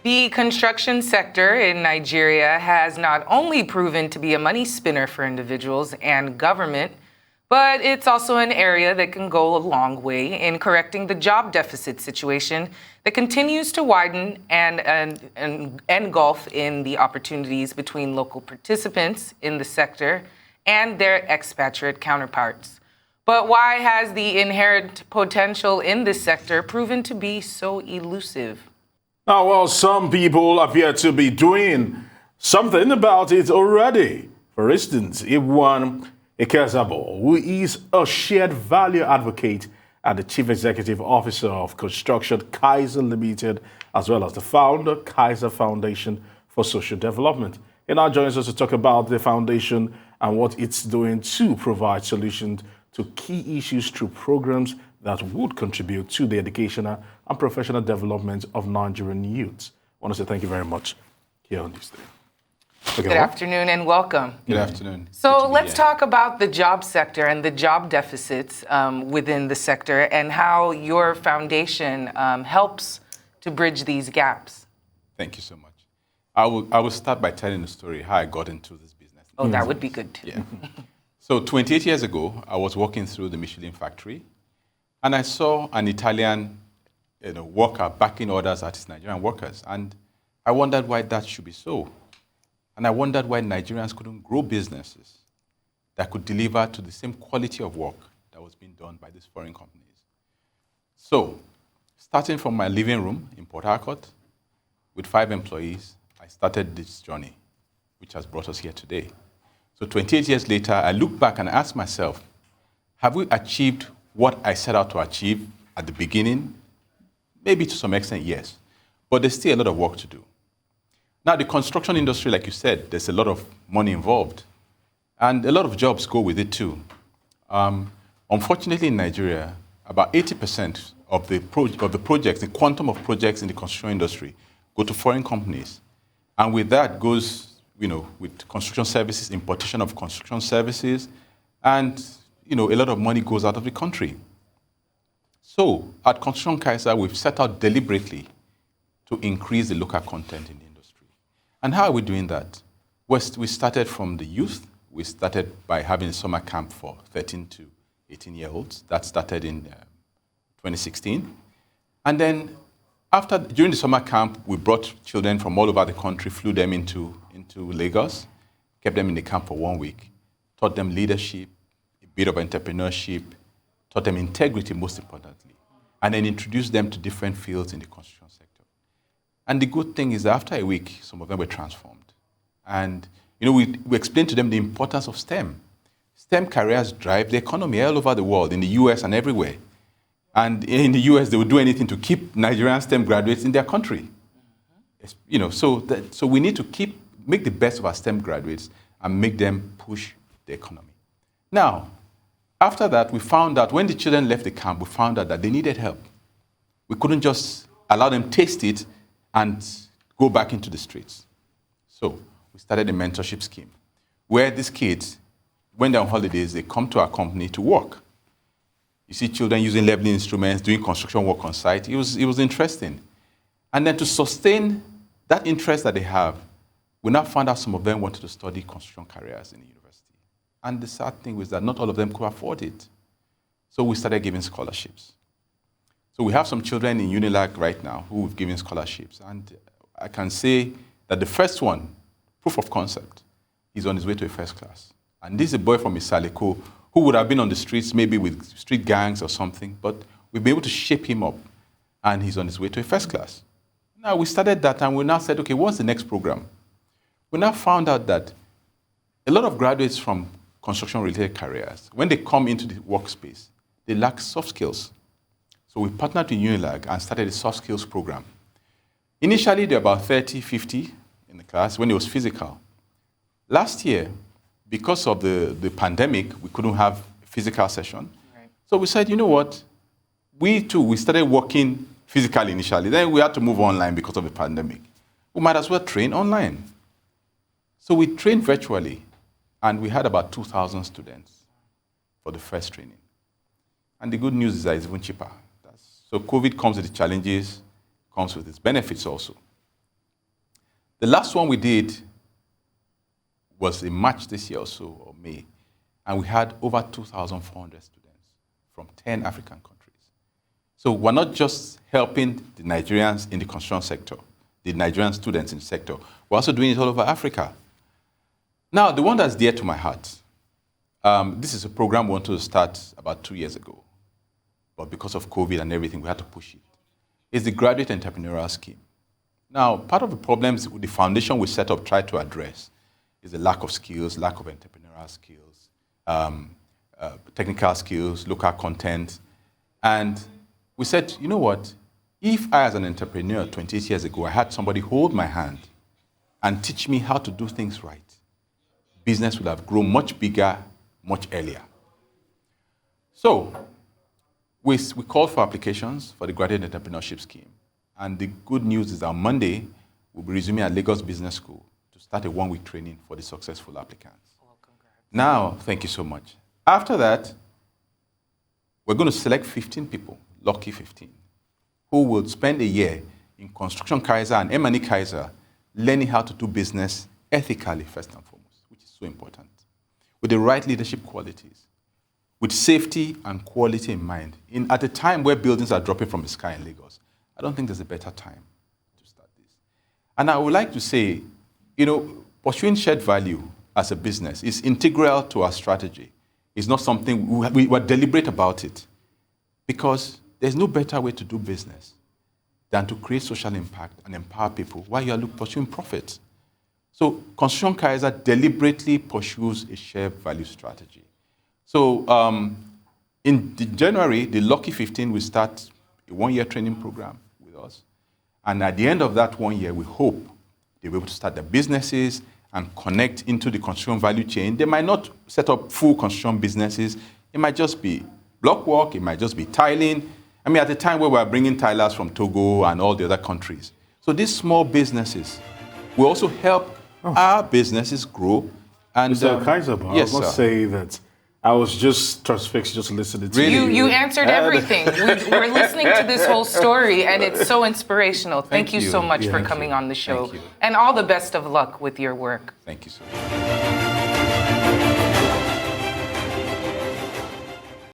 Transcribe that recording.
The construction sector in Nigeria has not only proven to be a money spinner for individuals and government, but it's also an area that can go a long way in correcting the job deficit situation that continues to widen and engulf in the opportunities between local participants in the sector and their expatriate counterparts. But why has the inherent potential in this sector proven to be so elusive? Now, well, some people appear to be doing something about it already. For instance, Igbuan Okaisabor, who is a shared value advocate and the Chief Executive Officer of Construction Kaiser Limited, as well as the founder, Kaiser Foundation for Social Development. He now joins us to talk about the foundation and what it's doing to provide solutions to key issues through programs that would contribute to the educational and professional development of Nigerian youths. I want to say thank you very much here on this day. Good afternoon and welcome. Good afternoon. So let's talk about the job sector and the job deficits within the sector and how your foundation helps to bridge these gaps. Thank you so much. I will start by telling the story how I got into this business. Oh, that would be good too. Yeah. So 28 years ago, I was walking through the Michelin factory and I saw an Italian worker backing orders at his Nigerian workers. And I wondered why that should be so. And I wondered why Nigerians couldn't grow businesses that could deliver to the same quality of work that was being done by these foreign companies. So, starting from my living room in Port Harcourt, with 5 employees, I started this journey, which has brought us here today. So 28 years later, I look back and ask myself, have we achieved what I set out to achieve at the beginning? Maybe to some extent, yes. But there's still a lot of work to do. Now, the construction industry, like you said, there's a lot of money involved. And a lot of jobs go with it too. Unfortunately, in Nigeria, about 80% of the projects, the quantum of projects in the construction industry, go to foreign companies. And with that goes, with construction services, importation of construction services, and, a lot of money goes out of the country. So, at Construction Kaiser, we've set out deliberately to increase the local content in the industry. And how are we doing that? We started from the youth. We started by having a summer camp for 13 to 18-year-olds. That started in 2016. And then during the summer camp, we brought children from all over the country, flew them into Lagos, kept them in the camp for 1 week, taught them leadership, a bit of entrepreneurship, taught them integrity, most importantly, and then introduced them to different fields in the construction sector. And the good thing is that after a week, some of them were transformed. And we explained to them the importance of STEM. STEM careers drive the economy all over the world, in the US and everywhere. And in the US, they would do anything to keep Nigerian STEM graduates in their country. So we need to make the best of our STEM graduates and make them push the economy. Now, after that, we found out when the children left the camp, we found out that they needed help. We couldn't just allow them taste it and go back into the streets. So we started a mentorship scheme where these kids, when they're on holidays, they come to our company to work. You see children using leveling instruments, doing construction work on site. It was interesting. And then to sustain that interest that they have, we now found out some of them wanted to study construction careers in the university. And the sad thing was that not all of them could afford it. So we started giving scholarships. So we have some children in Unilag right now who we've given scholarships. And I can say that the first one, proof of concept, is on his way to a first class. And this is a boy from Isaleko who would have been on the streets maybe with street gangs or something, but we've been able to shape him up, and he's on his way to a first class. Now, we started that, and we now said, okay, what's the next program? We now found out that a lot of graduates from construction-related careers, when they come into the workspace, they lack soft skills. So we partnered with Unilag and started a soft skills program. Initially, there were about 30, 50 in the class when it was physical. Last year, because of the pandemic, we couldn't have a physical session. Right. So we said, you know what? We started working physically initially. Then we had to move online because of the pandemic. We might as well train online. So we trained virtually, and we had about 2,000 students for the first training. And the good news is that it's even cheaper. So COVID comes with its challenges, comes with its benefits also. The last one we did was in March this year or so, or May, and we had over 2,400 students from 10 African countries. So we're not just helping the Nigerians in the construction sector, the Nigerian students in the sector, we're also doing it all over Africa. Now, the one that's dear to my heart, this is a program we wanted to start about 2 years ago, but because of COVID and everything, we had to push it. It's the Graduate Entrepreneurial Scheme. Now, part of the problems the foundation we set up tried to address is the lack of skills, lack of entrepreneurial skills, technical skills, local content. And we said, you know what? If I, as an entrepreneur 28 years ago, I had somebody hold my hand and teach me how to do things right, business would have grown much bigger, much earlier. So we called for applications for the Graduate Entrepreneurship Scheme. And the good news is on Monday, we'll be resuming at Lagos Business School to start a one-week training for the successful applicants. Well, congrats. Now, thank you so much. After that, we're going to select 15 people, lucky 15, who will spend a year in Construction Kaiser and M&E Kaiser learning how to do business ethically, first and foremost, which is so important, with the right leadership qualities, with safety and quality in mind. At a time where buildings are dropping from the sky in Lagos, I don't think there's a better time to start this. And I would like to say, pursuing shared value as a business is integral to our strategy. It's not something, we were deliberate about it, because there's no better way to do business than to create social impact and empower people while you are pursuing profit. So Construction Kaiser deliberately pursues a shared value strategy. So in January, the lucky 15 will start a one-year training program with us. And at the end of that 1 year, we hope they'll be able to start their businesses and connect into the construction value chain. They might not set up full construction businesses. It might just be block work. It might just be tiling. At the time where we're bringing tilers from Togo and all the other countries. So these small businesses will also help our businesses grow. And Mr. Okaisabor, yes, I must say that I was just transfixed just listening to Really? You answered everything. We're listening to this whole story, and it's so inspirational. Thank you so much for coming on the show. Thank you. And all the best of luck with your work. Thank you so much.